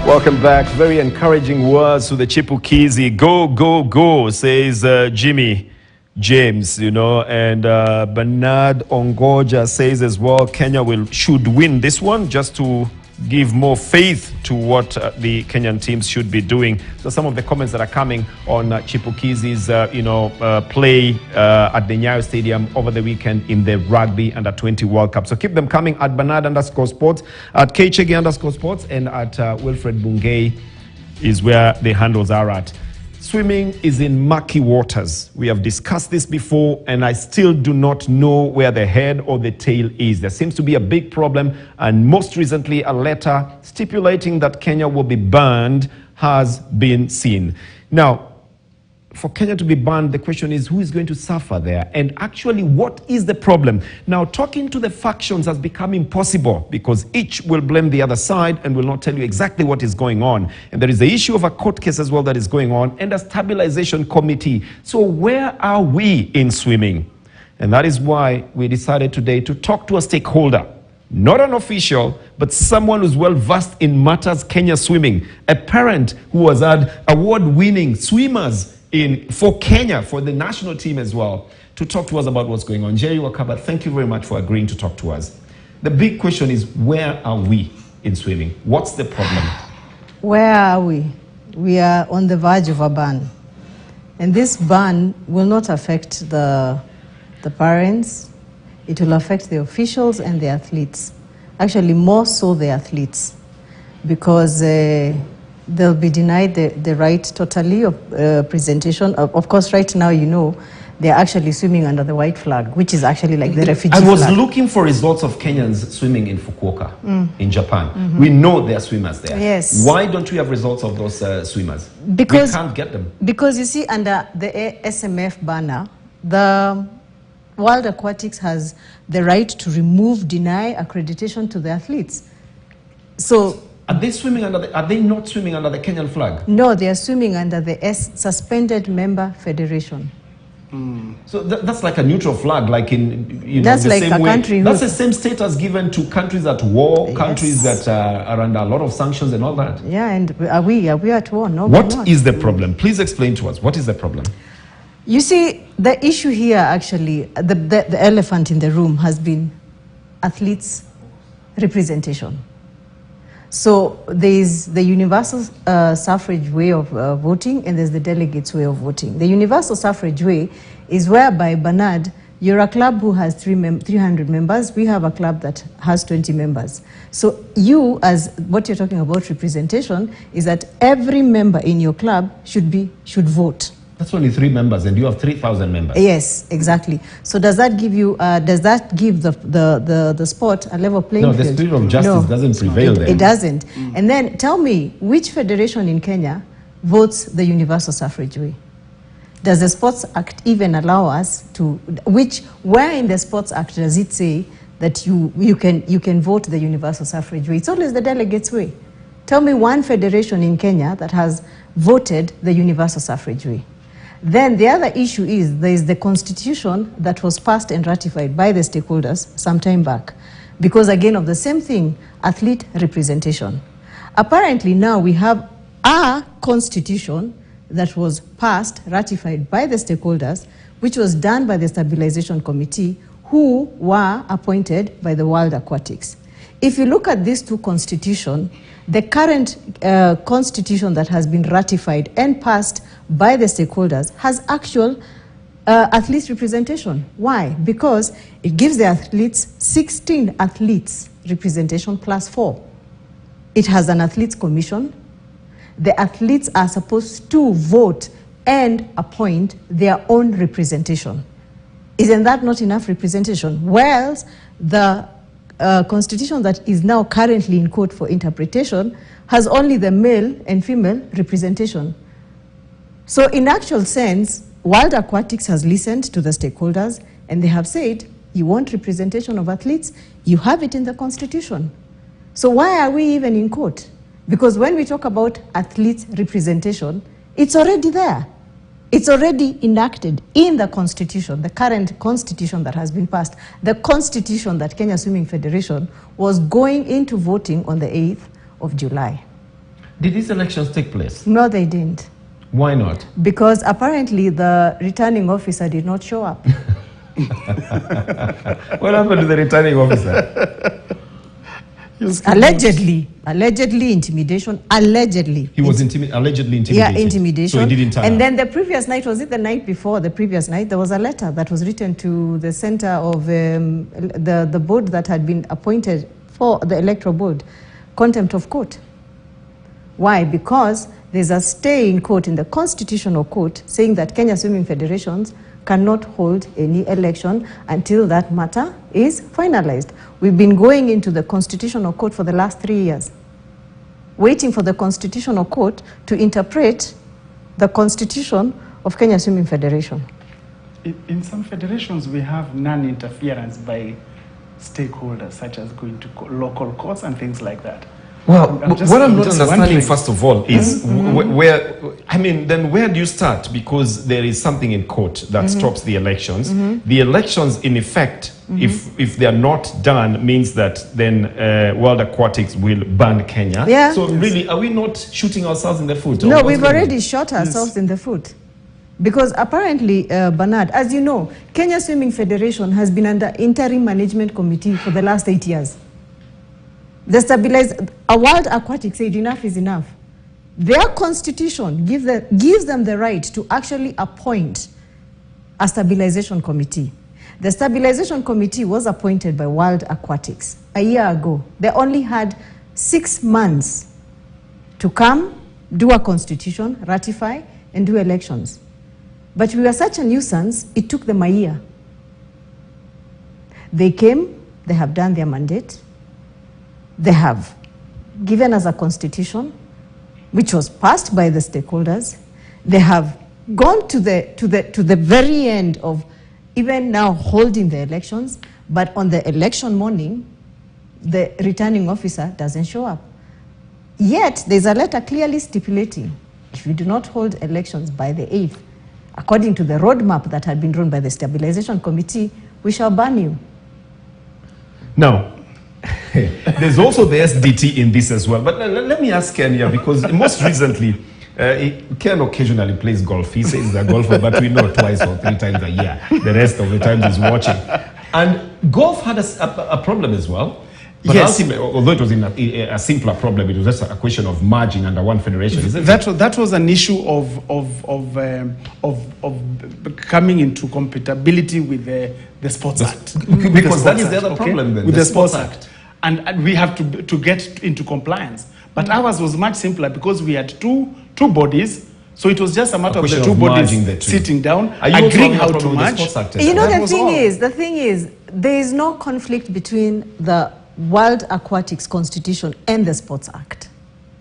Welcome back. Very encouraging words to the Chipukizi. Go, go, go, says Jimmy James, you know. And Bernard Ongoja says as well, Kenya should win this one just to give more faith to what the Kenyan teams should be doing. So some of the comments that are coming on Chipukizi's, play at the Nyayo Stadium over the weekend in the Rugby Under-20 World Cup. So keep them coming at Bernard_sports, at Kchege_sports, and at Wilfred Bungei is where the handles are at. Swimming is in murky waters. We have discussed this before, and I still do not know where the head or the tail is. There seems to be a big problem, and most recently, a letter stipulating that Kenya will be banned has been seen. Now, for Kenya to be banned, the question is who is going to suffer there? And actually, what is the problem? Now, talking to the factions has become impossible because each will blame the other side and will not tell you exactly what is going on. And there is the issue of a court case as well that is going on and a stabilization committee. So where are we in swimming? And that is why we decided today to talk to a stakeholder. Not an official, but someone who's well-versed in matters Kenya swimming. A parent who has had award-winning swimmers for Kenya, for the national team as well, to talk to us about what's going on. Jerry Wakaba, thank you very much for agreeing to talk to us. The big question is, where are we in swimming? What's the problem? Where are we? We are on the verge of a ban. And this ban will not affect the parents. It will affect the officials and the athletes. Actually, more so the athletes, because they'll be denied the right totally of presentation. Of course, right now, you know, they're actually swimming under the white flag, which is actually like the refugee flag. I was looking for results of Kenyans swimming in Fukuoka, in Japan. Mm-hmm. We know there are swimmers there. Yes. Why don't we have results of those swimmers? Because we can't get them. Because you see, under the SMF banner, the World Aquatics has the right to deny accreditation to the athletes. So are they swimming are they not swimming under the Kenyan flag? No, they are swimming under the suspended member federation. So that's like a neutral flag, like in that's the like same a way. Country that's the same status given to countries at war, yes. Countries that are under a lot of sanctions and all that. Yeah, and are we at war? No. What is the problem? Please explain to us. What is the problem? You see, the issue here actually, the elephant in the room has been athletes' representation. So there's the universal suffrage way of voting, and there's the delegates' way of voting. The universal suffrage way is whereby, Bernard, you're a club who has 300 members. We have a club that has 20 members. So you, as what you're talking about representation, is that every member in your club should vote. That's only 3 members, and you have 3,000 members. Yes, exactly. So does that give you? Does that give the sport a level playing field? No, the spirit of justice doesn't prevail there. It doesn't. And then tell me, which federation in Kenya votes the universal suffrage way? Does the Sports Act even allow us to? Where in the Sports Act does it say that you can vote the universal suffrage way? It's always the delegates' way. Tell me one federation in Kenya that has voted the universal suffrage way. Then the other issue is there is the constitution that was passed and ratified by the stakeholders some time back, because again of the same thing, athlete representation. Apparently now we have a constitution that was passed, ratified by the stakeholders, which was done by the stabilization committee, who were appointed by the World Aquatics. If you look at these two constitutions, the current constitution that has been ratified and passed by the stakeholders has actual athletes representation. Why? Because it gives the athletes 16 athletes representation plus 4. It has an athletes commission. The athletes are supposed to vote and appoint their own representation. Isn't that not enough representation? Whereas the constitution that is now currently in court for interpretation has only the male and female representation. So in actual sense, World Aquatics has listened to the stakeholders, and they have said, you want representation of athletes, you have it in the constitution. So why are we even in court? Because when we talk about athletes representation, it's already there. It's already enacted in the constitution, the current constitution that has been passed. The constitution that Kenya Swimming Federation was going into voting on the 8th of July. Did these elections take place? No, they didn't. Why not? Because apparently the returning officer did not show up. What happened to the returning officer? Allegedly intimidation, allegedly. He was allegedly intimidated. Yeah, intimidation. So he didn't turn And up. then the previous night, was it the night before, the previous night, there was a letter that was written to the center of the board that had been appointed for the electoral board, contempt of court. Why? Because there's a stay in court, in the constitutional court, saying that Kenya Swimming Federations cannot hold any election until that matter is finalized. We've been going into the constitutional court for the last 3 years, waiting for the constitutional court to interpret the constitution of Kenya Swimming Federation. In some federations, we have non-interference by stakeholders, such as going to local courts and things like that. Well, what I'm not understanding, wondering, first of all, is then where do you start? Because there is something in court that stops the elections. The elections, in effect, if they are not done, means that then World Aquatics will ban Kenya. Yeah. So really, are we not shooting ourselves in the foot? No, we've already shot ourselves in the foot. Because apparently, Bernard, as you know, Kenya Swimming Federation has been under interim management committee for the last 8 years. World Aquatics said enough is enough. Their constitution gives them the right to actually appoint a stabilization committee. The stabilization committee was appointed by World Aquatics a year ago. They only had 6 months to come, do a constitution, ratify, and do elections. But we were such a nuisance, it took them a year. They came, they have done their mandate. They have given us a constitution, which was passed by the stakeholders. They have gone to the very end of even now holding the elections, but on the election morning, the returning officer doesn't show up. Yet, there's a letter clearly stipulating, if you do not hold elections by the 8th, according to the roadmap that had been drawn by the Stabilization Committee, we shall ban you. Now, there's also the SDT in this as well. But let me ask Kenya, because most recently, Ken occasionally plays golf. He says he's a golfer, but we know 2 or 3 times a year. The rest of the time he's watching. And golf had a problem as well. But yes. Although it was a simpler problem, it was just a question of merging under one federation, isn't it? That was an issue of coming into compatibility with the Sports Act. Because that is the other problem then, with the Sports Act. And we have to get into compliance. But ours was much simpler because we had two bodies. So it was just a matter of the two bodies sitting down, agreeing how to merge. You know, the thing is, there is no conflict between the World Aquatics Constitution and the Sports Act.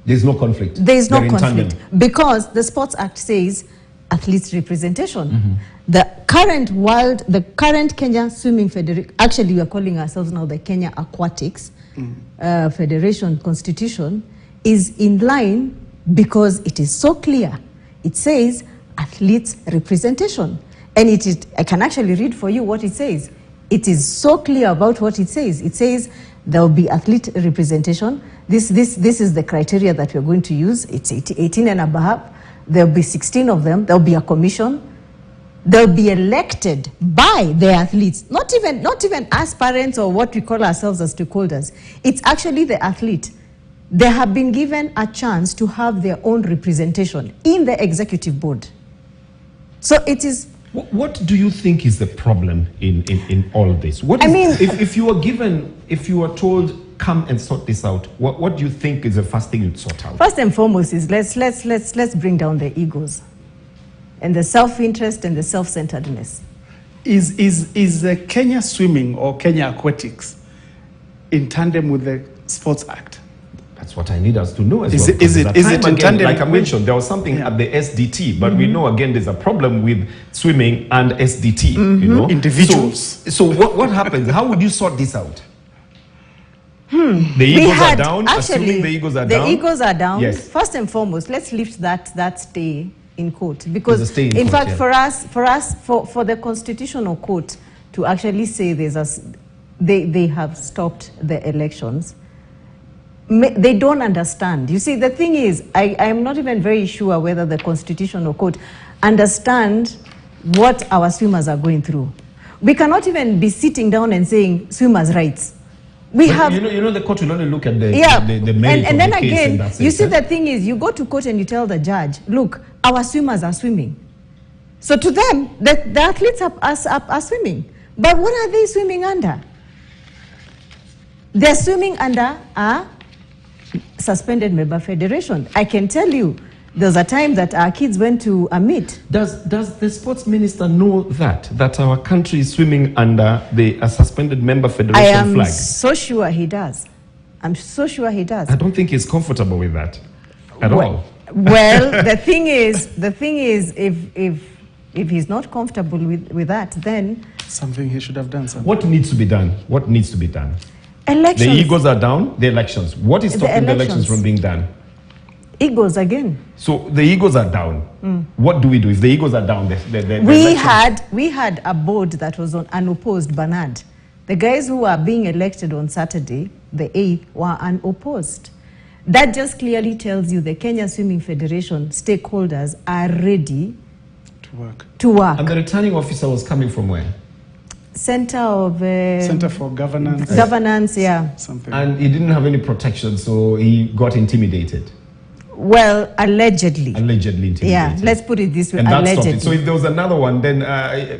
There's no conflict. There is no conflict because the Sports Act says athletes representation. The current Kenya Swimming Federation, actually we are calling ourselves now the Kenya Aquatics Federation Constitution, is in line because it is so clear. It says athletes representation. And I can actually read for you what it says. It is so clear about what it says. It says there will be athlete representation. This is the criteria that we're going to use. It's 18 and above. There will be 16 of them. There will be a commission. They'll be elected by the athletes, not even as parents or what we call ourselves as stakeholders. It's actually the athlete. They have been given a chance to have their own representation in the executive board. So it is. What do you think is the problem in all of this? If you were told, come and sort this out, what do you think is the first thing you'd sort out? First and foremost is let's bring down the egos and the self-interest and the self-centeredness. Is Kenya Swimming or Kenya Aquatics in tandem with the Sports Act? That's what I need us to know as well. Is it in tandem? Like I mentioned, there was something at the SDT, but we know again there's a problem with swimming and SDT. You know, individuals. So what happens? How would you sort this out? The egos are down. Assuming the egos are down. The egos are down. Yes. First and foremost, let's lift that stay in court because, in fact, for the constitutional court to actually say they have stopped the elections. They don't understand. You see, the thing is, I'm not even very sure whether the Constitution or court understand what our swimmers are going through. We cannot even be sitting down and saying swimmers' rights. We have, you know, the court will only look at the and merit of then the case, again, and you see, the thing is, you go to court and you tell the judge, look, our swimmers are swimming. So to them, the athletes are swimming. But what are they swimming under? They're swimming under a suspended member federation. I can tell you, there's a time that our kids went to a meet. Does the sports minister know that our country is swimming under a suspended member federation flag? I am so sure he does. I'm so sure he does. I don't think he's comfortable with that at all. Well, the thing is, if he's not comfortable with that, then something he should have done. Something. What needs to be done? What needs to be done? Elections. The egos are down. The elections. What is stopping the elections from being done? Egos again. So the egos are down. What do we do if the egos are down? We had a board that was on unopposed, Bernard. The guys who are being elected on Saturday, the 8th, were unopposed. That just clearly tells you the Kenya Swimming Federation stakeholders are ready to work. And the returning officer was coming from where? Center for Governance. Governance, yeah. Something. And he didn't have any protection, so he got intimidated. Well, allegedly. Allegedly intimidated. Yeah, let's put it this way, and allegedly. That stopped it. So if there was another one, then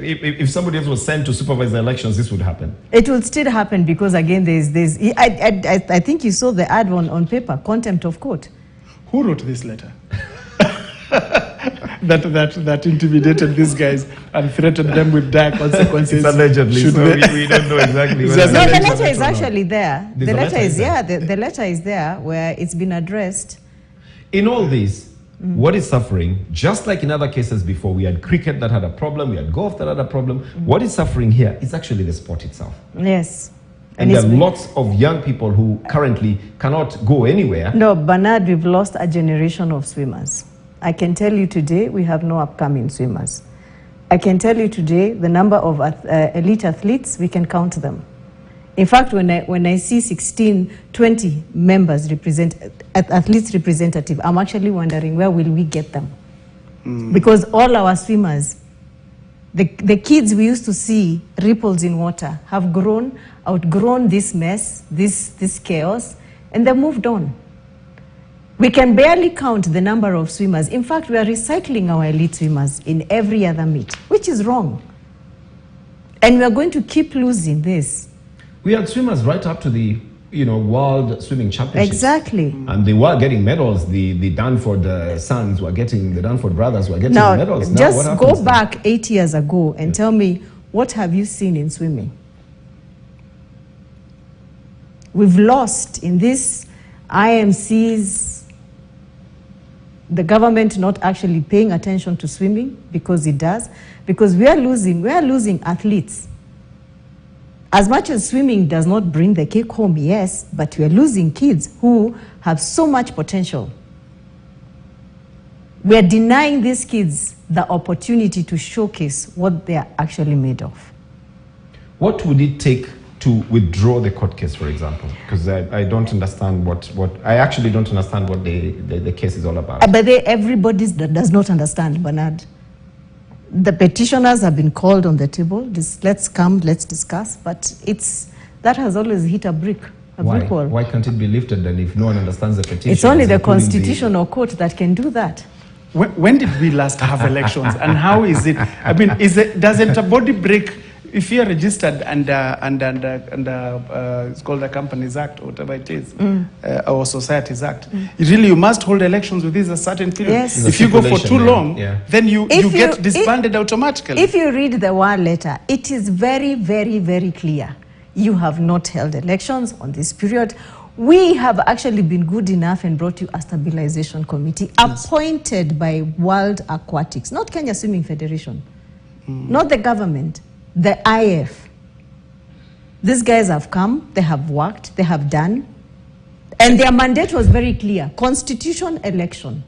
if somebody else was sent to supervise the elections, this would happen. It will still happen because, again, I think you saw the ad on paper, contempt of court. Who wrote this letter? that intimidated these guys and threatened them with dire consequences. It's allegedly, so we don't know exactly. No, the letter is actually there. The letter is the letter is there where it's been addressed. In all this, what is suffering, just like in other cases before, we had cricket that had a problem, we had golf that had a problem. What is suffering here is actually the sport itself. Yes. And there are lots of young people who currently cannot go anywhere. No, Bernard, we've lost a generation of swimmers. I can tell you today, we have no upcoming swimmers. I can tell you today, the number of elite athletes, we can count them. In fact, when I see 16, 20 members athletes representative, I'm actually wondering where will we get them? Because all our swimmers, the kids we used to see ripples in water, have outgrown this mess, this chaos, and they moved on. We can barely count the number of swimmers. In fact, we are recycling our elite swimmers in every other meet, which is wrong. And we are going to keep losing this. We had swimmers right up to the World Swimming Championships. Exactly. And they were getting medals. The Danford sons were getting, the Danford brothers were getting medals. Now, just go back 8 years ago and tell me, what have you seen in swimming? We've lost in this IMCs, the government not actually paying attention to swimming, because it does, because we are losing athletes. As much as swimming does not bring the cake home, yes, but we are losing kids who have so much potential. We are denying these kids the opportunity to showcase what they are actually made of. What would it take to withdraw the court case, for example? Because I don't understand I actually don't understand what the case is all about. But everybody does not understand, Bernard. The petitioners have been called on the table. Let's discuss. But that has always hit a brick wall. Why can't it be lifted then if no one understands the petition? It's only the constitutional court that can do that. When did we last have elections, and how is it? I mean, doesn't a body break if you're registered under it's called the Companies Act or whatever it is, or Societies Act? You must hold elections within a certain period. Yes. If you go for too long, then you get disbanded automatically. If you read the one letter, it is very, very, very clear. You have not held elections on this period. We have actually been good enough and brought you a stabilization committee appointed by World Aquatics, not Kenya Swimming Federation, not the government, the IF. These guys have come, they have worked, they have done, and their mandate was very clear: constitution, election.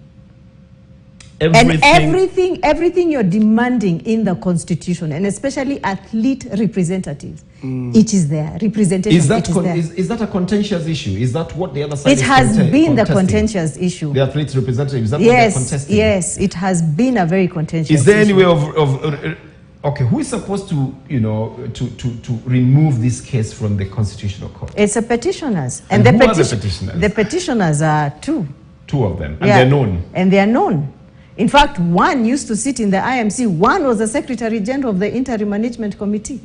everything you're demanding in the constitution, and especially athlete representatives, it is there. Representation is that a contentious issue? Is that what the other side it has been the contentious issue? The athletes representatives, is that what they're contesting? Yes, it has been a very contentious issue. Is there any way of okay, who is supposed to, to remove this case from the Constitutional Court? It's the petitioners. And who are the petitioners? The petitioners are two. Two of them, and they're known. And they are known. In fact, one used to sit in the IMC. One was the Secretary General of the Interim Management Committee.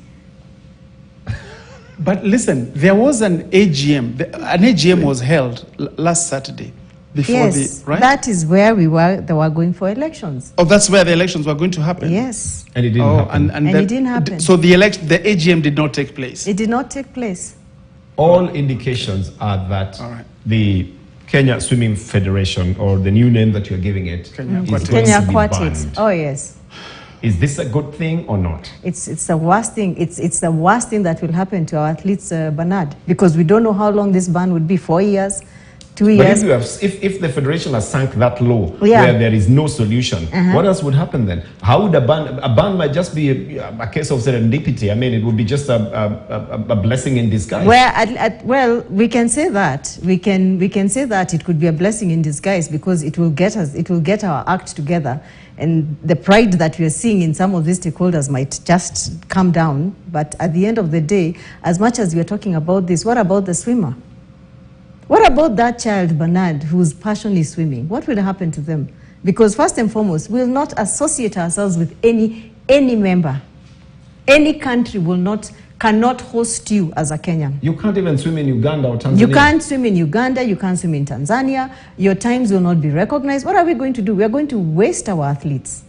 But listen, there was an AGM. An AGM was held last Saturday. Right? That is where they were going for elections. Oh, that's where the elections were going to happen? Yes. And it didn't happen. And it didn't happen. So the AGM did not take place? It did not take place. All indications are that the Kenya Swimming Federation, or the new name that you're giving it, Kenya Aquatics. Oh, yes. Is this a good thing or not? It's the worst thing. It's the worst thing that will happen to our athletes, Bernard, because we don't know how long this ban would be. 4 years, 2 years. But if the federation has sunk that low, where there is no solution, what else would happen then? How would a ban might just be a case of serendipity? I mean, it would be just a blessing in disguise. Well, we can say that. We can say that it could be a blessing in disguise, because it will get our act together, and the pride that we are seeing in some of these stakeholders might just come down. But at the end of the day, as much as we are talking about this, what about the swimmer? What about that child, Bernard, whose passion is swimming? What will happen to them? Because first and foremost, we will not associate ourselves with any member. Any country cannot host you as a Kenyan. You can't even swim in Uganda or Tanzania. You can't swim in Uganda, you can't swim in Tanzania. Your times will not be recognized. What are we going to do? We are going to waste our athletes.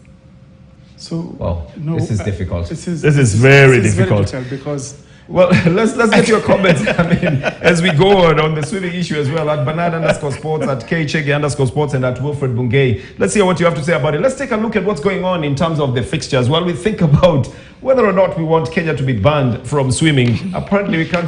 So, this is difficult. This is very difficult because... Well, let's get your comments. I mean, as we go on the swimming issue as well, at Bernard_sports, at KChege_sports, and at Wilfred Bungei. Let's hear what you have to say about it. Let's take a look at what's going on in terms of the fixtures while we think about whether or not we want Kenya to be banned from swimming. Apparently, we can't swim